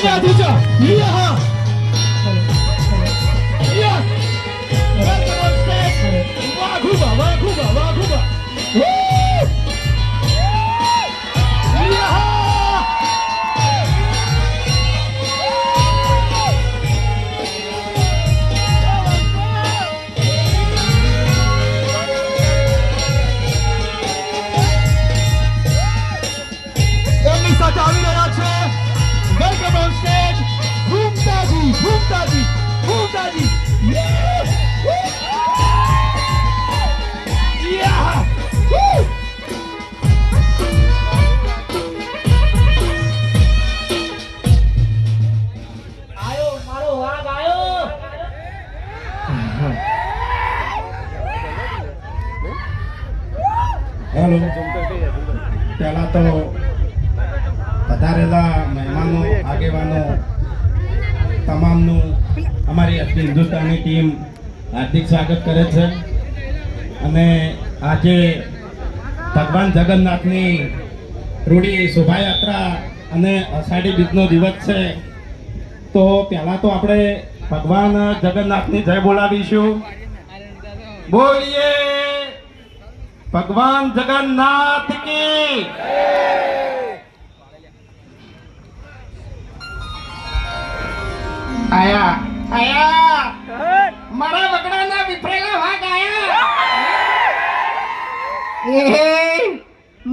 या दिशा या या वाघुबा वाघुबा वाघुबा Welcome on stage, Bhumtaji, Bhumtaji, Bhumtaji. Yeah! Yeah! Woo! આયો મારો વાઘ આયો. હેલો પહેલા તો વધારેલા મહેમાનો આગેવાનો તમામનું અમારી અખિલ હિન્દુસ્તાની ટીમ હાર્દિક સ્વાગત કરે છે અને આજે ભગવાન જગન્નાથની રૂડી શોભાયાત્રા અને અષાઢી બીજનો દિવસ છે તો પહેલાં તો આપણે ભગવાન જગન્નાથની જય બોલાવીશું. બોલીએ ભગવાન જગન્નાથ કી. આયા આયા મારા વગડાના વિફરેલા વાઘ આયા.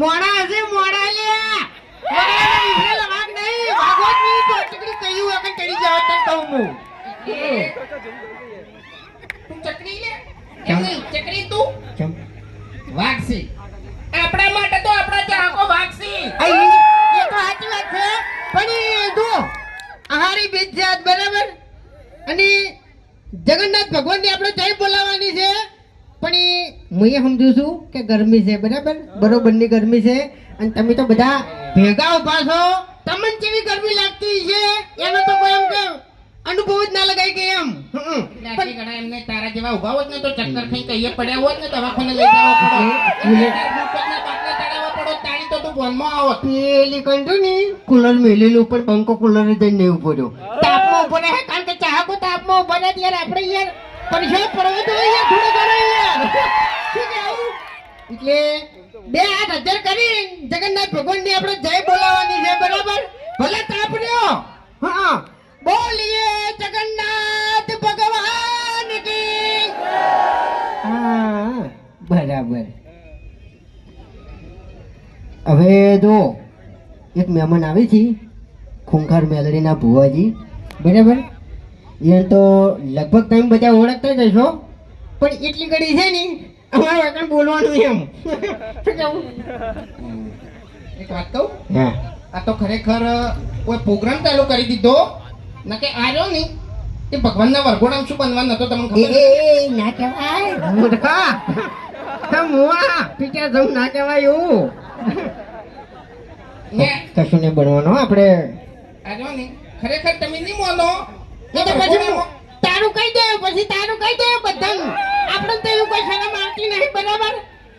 મોડા હશે મોડા લ્યા. મોડા વાઘ નહીં વાઘો જ નહીં તો ચકડી કયું વખત ચડી જાવ તો કહું હું. તું ચકડી લે એની ચકડી તું વાઘસી આપણા માટે તો આપણા ચાહકો વાઘસી. એ તો સાચી વાત છે પણ જો આહારી બીજ જાત બરાબર અને જગન્નાથ ભગવાનની આપણે જય બોલાવવાની છે પણ હું એ સમજુ છું કે ગરમી છે બરાબર બરોબરની ગરમી છે અને તમે તો બધા ભેગા ઉભા છો તમને કેવી ગરમી લાગતી છે એનો તો કોઈ એમ કે અનુભવ જ ના લગાય કે એમ લાગી ઘણા એમને તારા જેવા ઉભા હોત ને તો ચક્કર ખાઈ કહીએ પડ્યા હોત ને દવાખાને લઈ જવા પડો તાણી તો તું બોનમાં આવો પેલી કંટુ ની કુલર મેલેલું ઉપર પંખો કુલર જઈને નહીં ઉભો રહ્યો તાપમાં ઉભો રહે કારણ કે ચાહકો તાપમાં ઉભા રહે યાર આપણે યાર પરેશાન પડવો તો યાર થોડું ઘણું યાર શું કહેવું એટલે બે હાથ હજાર કરી જગન્નાથ ભગવાનની આપણે જય બોલાવવાની છે બરાબર ભલે તાપ રહ્યો હા બોલીએ જગન્નાથ ભગવાન કી. હા બરાબર. હવે જો એક મહેમાન આવી છે ખૂંખાર મેલડીના ભુવાજી બરાબર એ તો લગભગ તમે બધા ઓળખતા જ હશો પણ એટલી ઘડી છે ને અમારે આગળ બોલવાનું એમ શું કહેવું એક વાત કહું હા આ તો ખરેખર કોઈ પ્રોગ્રામ ચાલુ કરી દીધો ના કે આવ્યો ને એ ભગવાનના વરઘોડામાં શું બનવાનું હતો તમને ખબર ના કહેવાય મૂર્ખા મુવા પીટા જમ ના કહેવાય એવું કશું નહીં બનવાનું આપણે આવ્યો ને ખરેખર તમે નહીં માનો એ તો પછી તારું કહી દે પછી તારું કહી દે બધાનું આપણે તો એવું કોઈ શરમ આવતી નહીં બરાબર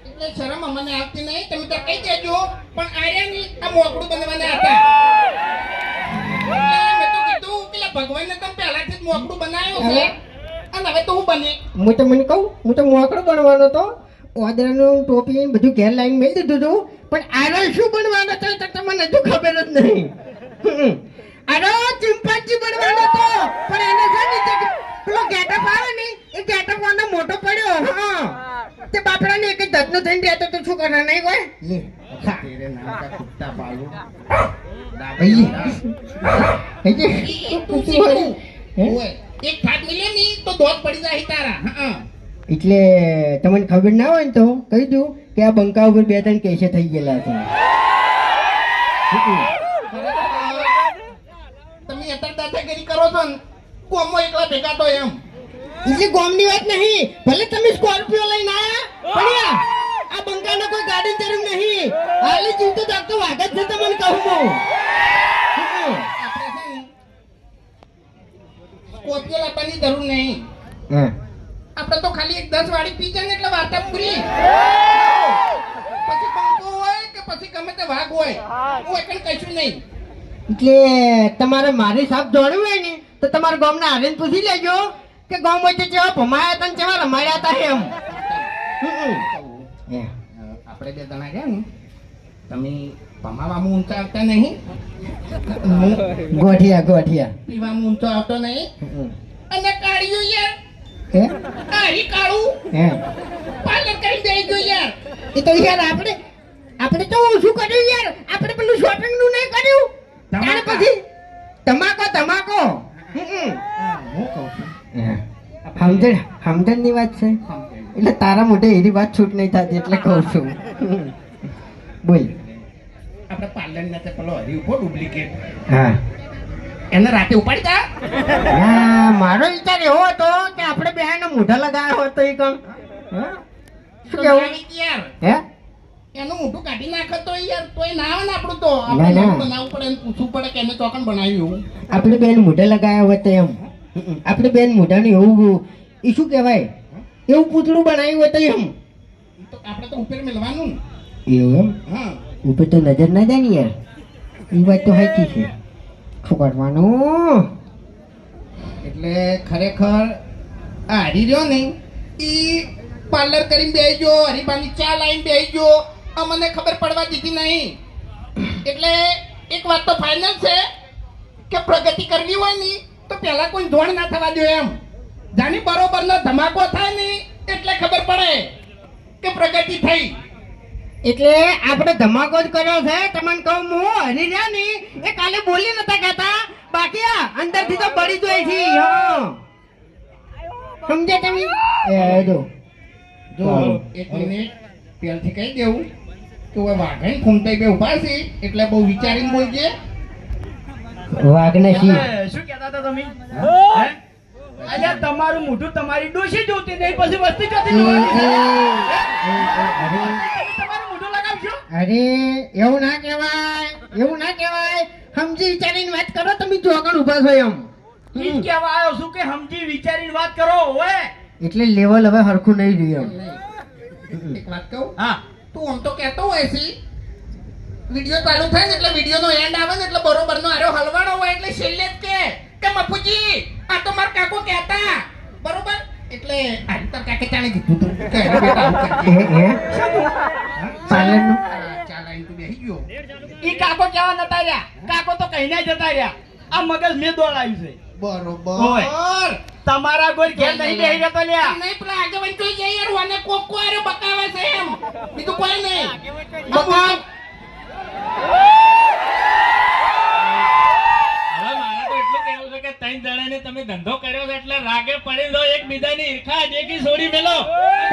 એટલે શરમ અમને આવતી નહીં તમે તો કહી દેજો પણ આર્યા ની આ મોકળું બનવાના હતા મેં તો કીધું કે ભગવાનને તમે પહેલાથી જ મોકળું બનાવ્યો છે અને હવે તો હું બને હું તો મને કહું હું તો મોકળું બનવાનો તો ઓદરાનું ટોપી બધું ઘેર લાઈન મેળ દીધું હતું પણ આરો શું બનવાનો હતો તો તમને હજુ ખબર જ નહીં આરો ચિંપાંજી બનવાનો હતો પણ એને છે ને પેલો ગેટઅપ આવે ને એ ગેટઅપ વાળો મોટો પડ્યો હા તે બાપડાને એક જ ધતનો થઈને રહેતો તો શું કરે નહીં કોઈ લે તેરે નામ કા કુત્તા પાલુ દાબઈ એક થાક મિલે ની તો દોત પડી જાય તારા હા એટલે તમને ખબર ના હોય ને તો કહી દઉં કે આ બંકા ઉપર બે ત્રણ કેસે થઈ ગયેલા છે તમે અત્યારે દાદાગીરી કરો છો ને કોમમાં એકલા ભેગા તો એમ એટલે ગોમની વાત નહીં ભલે તમે સ્કોર્પિયો લઈને આયા પણ આ બંકાને કોઈ ગાડી જરૂર નહીં હાલી જીવ તો જાગતો વાગ જ છે તમને કહું હું સ્કોર્પિયો લાવવાની જરૂર નહીં આપણે તો ખાલી એક 10 વાળી પી જાય ને એટલે વાર્તા પૂરી પછી બંકો હોય કે પછી ગમે તે વાઘ હોય હું એકણ કશું નહીં એટલે તમારે મારી સાપ જોડવી હોય ને તો તમારા ગામના આવીને પૂછી લેજો કે ગામ વચ્ચે કેવા ભમાયા હતા ને કેવા રમાડ્યા હતા એમ. આપણે બે જણા ગયા ને તમે ભમાવામાં ઊંચા આવતા નહીં, ગોઠિયા ગોઠિયા. પીવામાં ઊંચો આવતો નહીં. અને કાળિયું યાર, હે કાળી કાળું હે પાર્લર કરીને બેસી ગયો યાર. એ તો યાર આપણે તો શું કર્યું યાર, આપણે પેલું શોપિંગ નું નહીં કર્યું ત્યારે પછી તમાકો હું કહું છું સમજણ ની વાત છે એટલે તારા મોઢે એની વાત છૂટ નહીં થતી એટલે કહું છું. બોલ. આપણે પાર્લર ના પેલો હરી ઉભો ડુપ્લિકેટ, હા એને રાતે ઉપાડી જા. હા, મારો વિચાર એવો હતો કે આપણે બે મોઢા લગાવ્યો હતો એ કણ. શું કેવું યાર હે એનું મોઢું કાઢી નાખે તો યાર તોય ના આવે ને આપણું તો ના, આપણે ના. બનાવવું પડે એને પૂછવું પડે કે એને ચોકન બનાવ્યું. આપણે બેન મોઢે લગાવ્યા હોત એમ. આપણે બેન મોઢાને એવું એ શું કહેવાય એવું પૂતળું બનાવ્યું હોય તો એમ. તો આપણે તો ઉપર મેળવાનું ને. એવું એમ હા ઉપર તો નજર ના જાય ને યાર, એ વાત તો સાચી છે. શું કરવાનું? એટલે ખરેખર આ હરી રહ્યો ને ઈ પાર્લર કરીને બેસજો, હરીબાની ચા લાઈને બેસજો, અમને ખબર પડવા દીધી નહીં. એટલે એક વાત તો ફાઇનલ છે કે પ્રગતિ કરવી હોય ને તો પહેલા કોઈ ધોણ ના થવા દો એમ. જાની બરોબરનો ધમાકો થાય ને એટલે ખબર પડે કે પ્રગતિ થઈ. એટલે આપણે ધમાકો જ કર્યો છે. તમને કહું હું હરી રહ્યા ને એ કાલે બોલી નતા કહેતા, બાકી આ અંદરથી તો બળી જાય છે. હા સમજ્યા તમે? એ જો જો એક મિનિટ પહેલથી કહી દેવું કે હવે વાઘણ ફૂમતાઈ બે ઉભા છે એટલે બહુ વિચારીને બોલજે. વાઘને શી શું કહેતા હતા તમે? અલ્યા તમારું મોઢું તમારી ડોશી જોતી નહીં, પછી વસ્તી જોતી તમારું મોઢું લગાવશો. અરે એવું ના કહેવાય, એવું ના કહેવાય. સમજી વિચારીને વાત કરો તમે જો આગળ ઉભા છો એમ. ઈ જ કહેવા આવ્યો છું કે સમજી વિચારીને વાત કરો. ઓએ એટલે લેવલ હવે હરખું નહીં રહ્યું એમ. એક વાત કહું, હા તું આમ તો કહેતો હોય છે વિડિયો ચાલુ થાય ને એટલે વિડિયો નો એન્ડ આવે ને એટલે બરોબર નો આરો હલવાડો હોય એટલે છેલ્લે જ કે મફુજી આ તો માર કાકો કહેતા બરોબર. એટલે આ તાર કાકે ચાલે કીધું તું કે અરે બેટા આવું કરજે. પાર્લરનું ચાલ આઈ તું બેહી ગયો. ઈ કાકો કેવા નતા રહ્યા, કાકો તો કહીને જતા રહ્યા. આ મગજ મેં દોડાયું છે. બરોબર તમારા કોઈ ઘેર નહીં બેહી રહેતો લ્યા. નહીં પેલા આગેવાન જોઈ જાય યાર ઓને કોક કો આરે બકાવે છે એમ બીજું કોઈ નહીં. બકાવ હવે મારે તો એટલું કહેવું છે કે ત્રણ જણાને તમે ધંધો કર્યો છે એટલે રાગે પડી લો, એકબીજાની ઈર્ખા દેખી છોડી મેલો.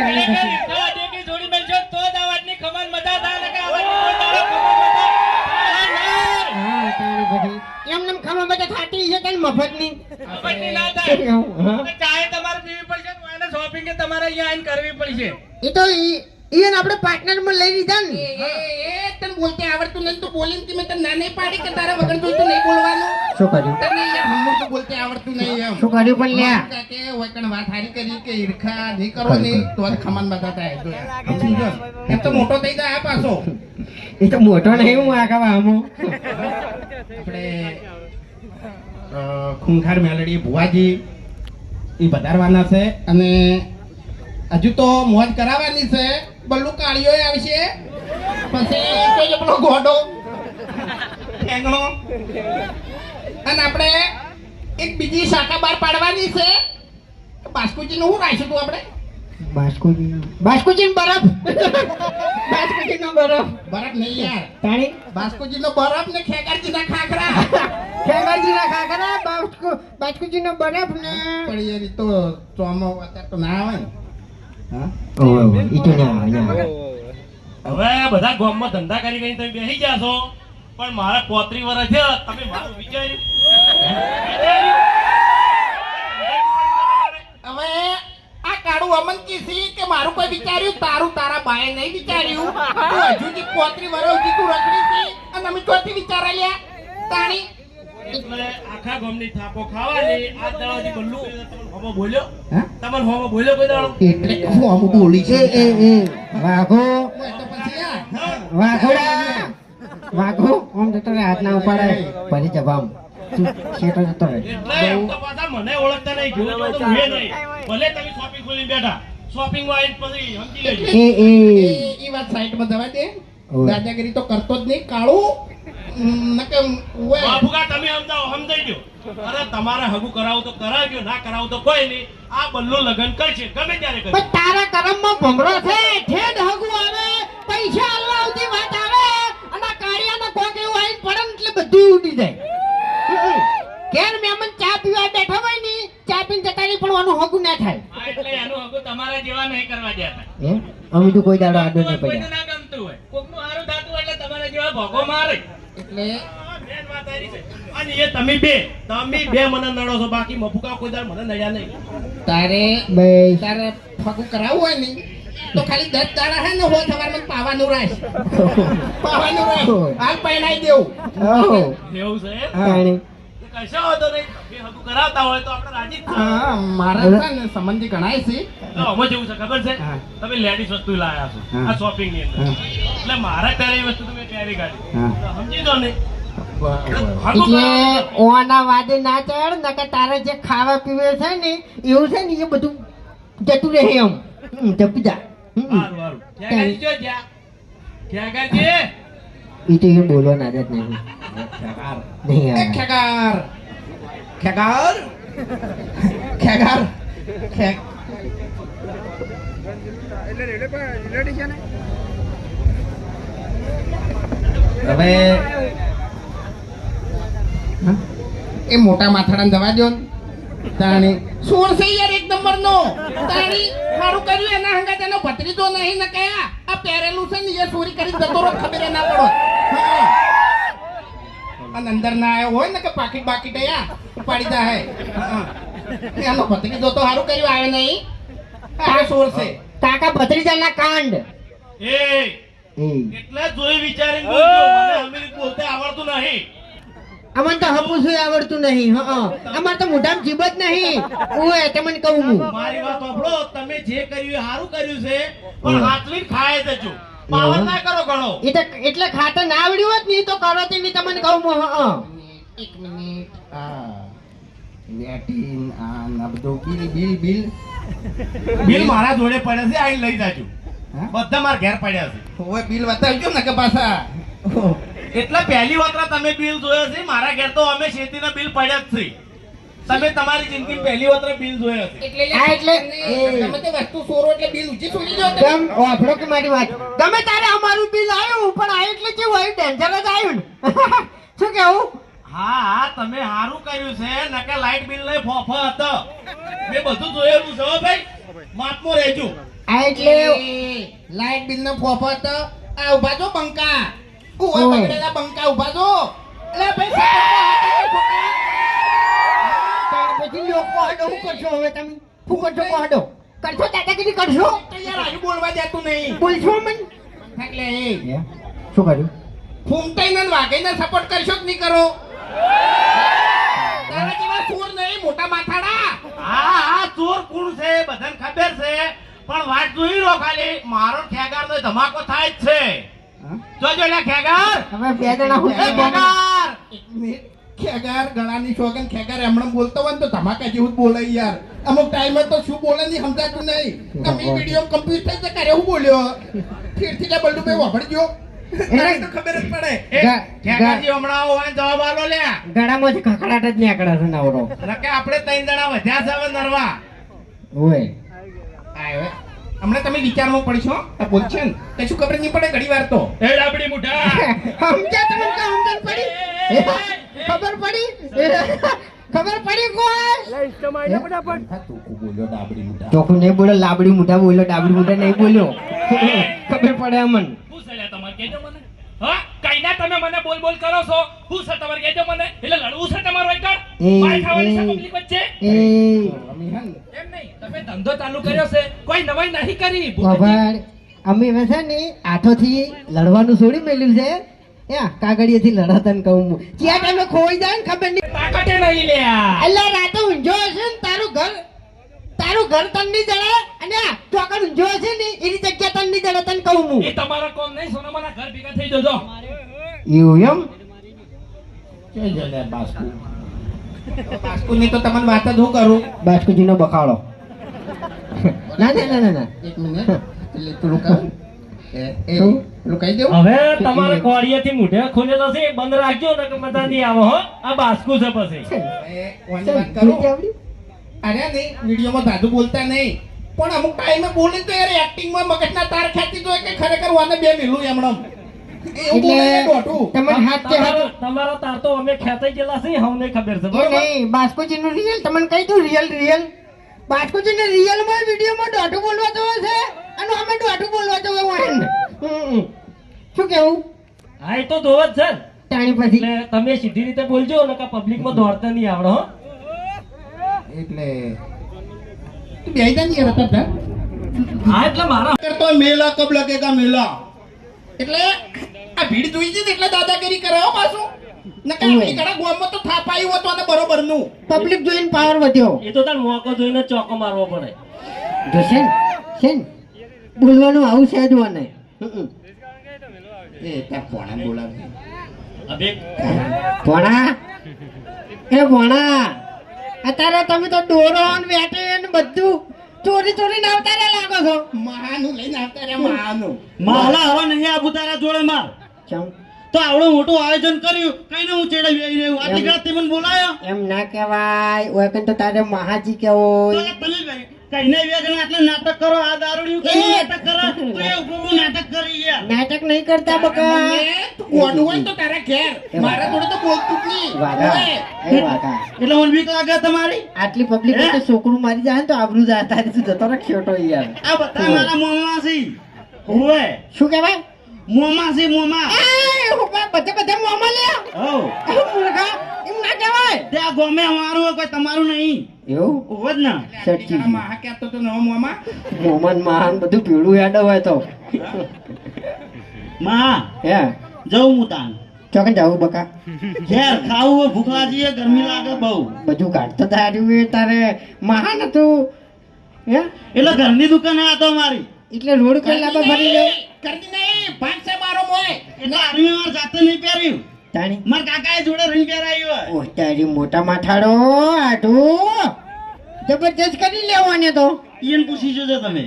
ઈર્ખા દેખી છોડી મેલશો તો જ આ વાતની ખબર મજા થાય ને કે આ વાતની કોઈ દાડો ખબર મજા થાય નહીં. હા તારી બધી એમને ખબર બધા થાતી છે કઈ મફતની. મફતની ના થાય. હા. તો ચાહે તમારે પીવી પડશે તો એને શોપિંગ તમારે અહીંયા આવીને કરવી પડશે. એ તો ઈયન આપણે પાર્ટનરમાં લઈ લીધા ને. એ તને બોલતે આવડતું નહીં તો બોલીને કે મેં તને ના નહીં પાડી કે તારા વગર જોઈતું નહીં બોલવાનું. શું કર્યું? તને યાર હમણાં તો બોલતે આવડતું નહીં એમ. શું કર્યું પણ લ્યા? કે હોય કણ વાત હારી કરી કે ઈર્ખા નહીં કરો ને તો જ ખમાન બધા થાય જો યાર. સમજો? એમ તો મોટો થઈ જાય આ પાછો. એ તો મોટો નહીં હું આખા આમો. આપણે ખૂંખાર મેલડી ભુવાજી એ વધારવાના છે અને હજુ તો મોજ કરાવવાની છે. બલ્લુ કાળીઓ આવશે પછી કોઈ પેલો ગોડો ઠેંગણો અને આપણે એક બીજી શાખા બહાર પાડવાની છે. બાસ્કુજી નું શું રાખ્યું તું આપણે? બાસ્કુજી બરફ. બાસ્કુજી નો બરફ નહીં યાર, તાણી બાસ્કુજી નો બરફ ને ખેગારજી ના ખાખરા. ખેગાજી ના ખાખરા બાસ્કુજી નો બરફ ને પણ યાર ઈ તો ચોમો અત્યારે તો ના આવે ને. હા ઓય ઈ તો ના આવે. હવે બધા ગામમાં ધંધા કરી કરીને તમે બેસી ગયા છો પણ મારા 35 વર્ષ છે તમે મારું વિચાર્યું? હવે આ કાળું અમન કીધી કે મારું કોઈ વિચાર્યું તારું તારા બાએ નહીં વિચાર્યું. તું હજુ જી 35 વર્ષ સુધી તું રખડી હતી અને અમે ચોથી વિચારા લ્યા તાણી. એટલે આખા ગામની થાપો ખાવાની આ દાડાથી બલ્લુ હોમો બોલ્યો? હા? તમને હોમો બોલ્યો કોઈ દાડો? એટલે હું અમુક બોલી છે વાઘો તો પછી યાર વાઘોડા વાઘો આમ જતો રહે, હાથ ના ઉપાડાય ભરી જવામ તું શેઠો જતો રહે. એટલે એમ તો પાછા મને ઓળખતા નહીં, જોવો તો હું નહીં. ભલે તમે શોપિંગ ખોલીને બેઠા, શોપિંગ માં આવીને પછી સમજી લેજો. એ વાત સાઈડમાં જવા દે. દાદાગીરી તો કરતો જ નહીં કાળું. નકે ઓય. બાપુકા તમે સમજાઈ ગયો. અરે તમારે હગું કરાવું તો કરાવજો, ના કરાવું તો કોઈ નહીં. આ બલ્લો લગન કરશે ગમે ત્યારે કરશે. પણ તારા કરમમાં ભમરો છે, ઠેડ હગું આવે, પૈસા આલવા આવતી વાત આવે અને આ કાળિયાનો કોક એવું આવીને પડે ને એટલે બધું ઉડી જાય. ઘેર મહેમાન ચા પીવા બેઠા હોય ને, ચા પીને જતા રહી પણ આનું હગું ના થાય. હા, એટલે એનું હગું તમારા જેવા નહીં કરવા દેતા. અમે તો કોઈ દાડો આડો નહીં કોઈને પડ્યા. ના ગમતું હોય, કોકનું હારું થતું હોય એટલે તમારા જેવા ભોગો મારે. એટલે મેન વાત આરી છે. અને એ તમે બે મને નડો છો, બાકી મફુકા કોઈ દાડ મને નડ્યા નહીં. તારે બસ. તારે ફગું કરાવવું હોય ને તો ખાલી 10 દાડા હે ને હો સવારમાં પાવાનું રાખ. પાવાનું રાખ. હાલ પૈણાઈ દેવું. ઓહો. એવું છે? તાણી. કશો વાંધો નહીં. બે હગું કરાવતા હોય તો આપણે રાજી જ છીએ. હા મારા છે ને સંબંધી ગણાય છે. તો આમાં જેવું છે ખબર છે? હા. તમે લેડીઝ વસ્તુ લાયા છો હા. આ શોપિંગ ની અંદર. હા. એટલે મારા પહેરેલી વસ્તુ તમે પહેરી કાઢી. હા. તો સમજી દો ને. હગું એટલે કરાવો. ઓના વાદે ના ચડ નકર તારે જે ખાવા પીવે છે ને એવું છે ને એ બધું જતું રહે એમ. જપી જા. હારું, હારું. ખેગાજી જો જ્યાં. ખેગાજી. એ તો એ બોલવાની આદત નહીં. નહીં એ આવે. ખેગાર ખેગાર ખેગાર ખેગ હવે એ મોટા માથાડાને જવા દો ને. તાણી સોળ છે યાર એક નંબરનો. તાણી મારું કર્યું એના હંગાત એનો ભત્રીજો નહીં ને કયા આ પહેરેલું છે ને એ ચોરી કરી જતો રહો ખબર ના પડો. હા. અને અંદર ના આવ્યો હોય ને કે પાકીટ બાકીટ અહીંયા ઉપાડી જાય. હા. એનો ભત્રીજો તો સારું કર્યું આવે નહીં. આ સોળ છે. કાકા ભત્રીજાના કાંડ. એ એટલે જોઈ વિચારીને બોલજો. મને અમીર બોલતે આવડતું નહીં. અમને તો હપુસું આવડતું નહીં. અમારે તો મોઢામાં જીભ જ નહીં. ઓય તમને કહું હું. મારી વાત સાંભળો. તમે જે કર્યું એ સારું કર્યું છે, પણ હાથવીને ખાય જજો. પાવર ના કરો ઘણો. એ તો એટલે ખાતા ના આવડ્યું હોત ને ઈ તો કરો તે નહીં તમને કહું હું. એક મિનિટ આ વેટિંગ આ ના બધું બિલ બિલ મારા જોડે પડે છે, આઈને લઈ જાજો. હા? બધા મારા ઘેર પડ્યા છે. હવે બિલ બતાવજો ને કે પાછા. એટલે પહેલી વખત તમે બિલ જોયા છે. મારા ઘેર તો અમે શેતીના બિલ પડ્યા જ છે. તમે તમારી જિંદગી પહેલી વખત બિલ જોયા છે. હા, એટલે તમે તે વસ્તુ ચોરો એટલે બિલ ઊંચી છોડી દો તમે. કેમ ઓફરો કે મારી વાત ગમે તારે અમારું બિલ આવ્યું પણ આ એટલે કેવું આવ્યું ડેન્જર જ આવ્યું ને. શું કેવું? હા હા, તમે સારું કર્યું છે. નકે લાઈટ બિલ ને ફોફા હતો. મેં બધું જોયેલું છે હો ભાઈ. માપમાં રહેજો. આ એટલે લાઈટ બિલ નો ફોફત આ ઉભા છો બંકા. ઓય ઓય. બગડેલા બંકા ઉભા છો. એટલે ભાઈ પછી લોકો હાડો શું કરશો હવે તમે? શું કરશો હાડો? કરશો દાદાગીરી કરશો? યાર આજુ બોલવા જતું નહીં. બોલશો મને? એટલે એ શું કર્યું? ફૂમતાઈને ને વાઘઈને સપોર્ટ કરશો કે નહીં કરો? તારા જેવા ચોર નહીં મોટા માથાડા. હા હા, ચોર કોણ છે બધાને ખબર છે, પણ વાત જોઈ લો ખાલી. મારો ખેગાર નો ધમાકો થાય જ છે. જોજો લે ખેગાર. હવે બે જણા હું એ ખેગાર. એક મિનિટ. ખેગાર ગળાની શોગન ખેગાર એમણે બોલતો હોય ને તો ધમાકા જેવું જ બોલે યાર. અમુક ટાઈમે તો શું બોલે નહીં સમજાતું નહીં. તમે વિડીયો કમ્પ્લીટ થઈ જશે કરે હું બોલ્યો ફીરથી લે બલ્ડુ ભાઈ વાપરજો. એને તો ખબર જ પડે. એ ખેગારજી હમણાં આવો હોય જવાબ આલો લે. ગળામાંથી ખખડાટ જ નીકળે છે નવરો. નકે આપણે 3 જણા વધ્યા છે હવે નરવા. ઓય આયો હમણાં તમે વિચારમાં પડશો આ બોલશે ને કશું ખબર નહીં પડે ઘડી વાર તો. એ ડાબડી મુઠા. સમજ્યા તમને કે સમજણ પડી? ખબર પડી? ખબર પડી કોઈ? બોલ્યો ડાબડી મોટા. ચોખ્ખું નહીં બોલો, લાબડી મોઢા બોલ્યો, ડાબડી મોઢા નહીં બોલ્યો. ખબર પડે અમને. શું છે લે તમારે કહેજો મને. હા, કઈના તમે મને બોલ બોલ કરો છો. શું છે તમારે કહેજો મને. એટલે લડવું છે તમારો એકડ. માર ખાવાની છે પબ્લિક વચ્ચે. એ અમે હે ને એમ નહીં, તમે ધંધો ચાલુ કર્યો છે, કોઈ નવાઈ નહીં કરી. ખબર અમે હવે છે ને હાથોથી લડવાનું છોડી મેલ્યું છે. કાગળિયેથી લડતન કહું હું. ક્યાં ટાઈમે ખોઈ જાય ને ખબર નહીં. તાકાતે નહીં લ્યા. અલ્લા રાતો ઊંઝો હશે ને તારું ઘર તન નહીં જડે અને આ ચોકડ ઊંઝો હશે ને એની જગ્યા તન નહીં જડે તને કહું હું. એ તમારા કોમ નહીં, સોનામાના ઘર ભેગા થઈ જજો. એવું એમ જય જય લે બાસ્કુ. બાસ્કુની તો તમને વાત જ હું કરું. બાસ્કુજીનો બખાડો ના ના ના ના ના એક મિનિટ એટલે પેલું કહું શું? પેલું કહી દઉં. હવે તમારે કોળિયાથી મૂઢે ખોલેલો છે એ બંધ રાખજો ને કે બધા નહીં આવો હો આ બાસ્કુ છે પછી ઓની વાત કરું. અરે નહીં વિડીયોમાં દાદુ બોલતા નહીં પણ અમુક ટાઈમે બોલે તો યાર એક્ટિંગમાં મગજના તાર ખેંચી દો કે ખરેખર વાને બે મિલું એમણમ એવું બોલે છે દોઢું. તમને હાથ કે હાથ તમારો તાર તો અમે ખેંચાઈ ગયેલા છે અમને ખબર છે એ બરોબર નહીં બાસ્કુજીનું રિયલ તમને કહી દઉં રિયલ બાસ્કુજીને રિયલમાં વિડીયોમાં દોઢું બોલવા જવો છે અને અમે દોઢું બોલવા જવો હોય ને શું કેવું હા એ તો જોવ જ છે ને. તાણી પછી એટલે તમે સીધી રીતે બોલજો ને કે પબ્લિકમાં દોડતા નહીં આવડે હો એટલે તું બેહી જા ને યાર અત્યારે. હા એટલે મારા કરતો મેલા કબ લગેગા મેલા એટલે આ ભીડ જોઈ છે ને એટલે દાદાગીરી કરાવો પાછું નકર આપણી ઘણા ગામમાં તો થાપાયું હતું અને બરોબરનું. પબ્લિક જોઈને પાવર વધ્યો એ તો તાર મોકો જોઈને ચોકો મારવો પડે જોશે ને છે ને બોલવાનું આવું છે જ મને એ ત્યાં પોણા બોલાવે. અબે ભણા એ ભણા અત્યારે તમે તો દોરો ને વેટે ને બધું ચોરી ના આવતા લાગો છો મહાનું લઈને આવતા રહ્યા મહાનું. માલા હવે નહીં આબુ તારા જોડે માર ચમ તો આવડું મોટું આયોજન કર્યું કઈને હું ચેડાવી આવી રહ્યું આટલી ઘણા તે મને બોલાયો એમ ના કહેવાય ઓય કન તો તારે મહાજી કેવો તો તમે કઈને વેગણ આટલે નાટક કરો આ દારૂડિયું કઈ નાટક કરે તો એ ઉભું નાટક કરી ગયા નાટક નહીં કરતા બકા તું ગોડું હોય ને તો તારા ઘેર મારા જોડે તો બોલતું જ નહીં. વાગા ઓય. એ વાગા એટલે મને બીક લાગે તમારી આટલી પબ્લિક તો છોકરું મારી જાય ને તો આબરૂ જાય તારી તું જતો રાખ છોટો યાર આ બધા મારા મોમાં છે હોવે શું કહેવાય મોમાં છે મોમાં એ હુકા બધા મોમાં લે હો મુર્ગા એમ ના કહેવાય ત્યાં ગમે અમારું હોય કોઈ તમારું નહીં એવું હોવ જ ને સચ્ચી તારા મહા કહેતો તો નવો મોમાં મોમન મહાન બધું પીળું યાદ હોય તો માં હે જવું હું તાન ચોકન જાવું બકા ઘેર ખાવું હોય ભૂખ લાગી છે ગરમી લાગે બહુ બધું કાઢતો તાર્યું તારે મહાન હતું હે એટલે ઘરની દુકાને આ તો મારી એટલે રોડ કઈ લાંબા ભરી લે કરતી નહીં ભાગ છે મારો મોય. એટલે આર્મી માર જાતે નહીં પહેર્યું તાણી માર કાકાએ જોડે રહી પહેરાયું હોય ઓહ તારી મોટા માથાડો આટુ જબરજસ્ત કરી લેવાને તો ઈયન પૂછી જોજો તમે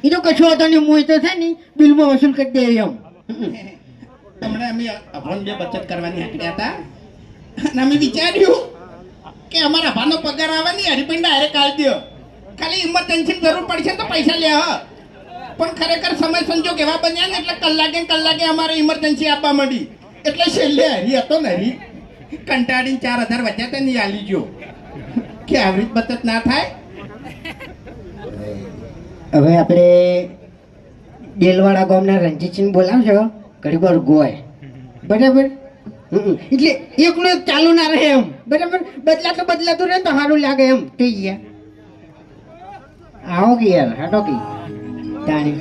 એ તો કશું હતો ને મુય તો છે ને બિલમાં વસૂલ કરી દે એમ હમણાં અમે અભણ બે બચત કરવાની હાકડ્યા હતા અને અમે વિચાર્યું કે અમારા ભાનો પગાર આવે ને હરિપિંડ ડાયરેક્ટ કાઢી દો ખાલી ઇમરજન્સી જરૂર પડશે તો પૈસા લે હ પણ ખરેખર સમય સંજોગ એવા બન્યા ને એટલે કલાકે અમારે ઇમરજન્સી આપવા માંડી એટલે છેલ્લે હરી હતો ને હરી કંટાળીને 4000 વધ્યા હતા ને આલી ગયો કે આવી રીત બચત ના થાય. હવે આપણે ડેલવાડા ગામના રણજીતસિંહ બોલાવજો ઘડી વાર ગોય બરાબર એટલે એકલું એક ચાલુ ના રહે એમ બરાબર બદલાતું રહે તો સારું લાગે એમ થઈ ગયા આવો કે યાર હાટો કે તાણી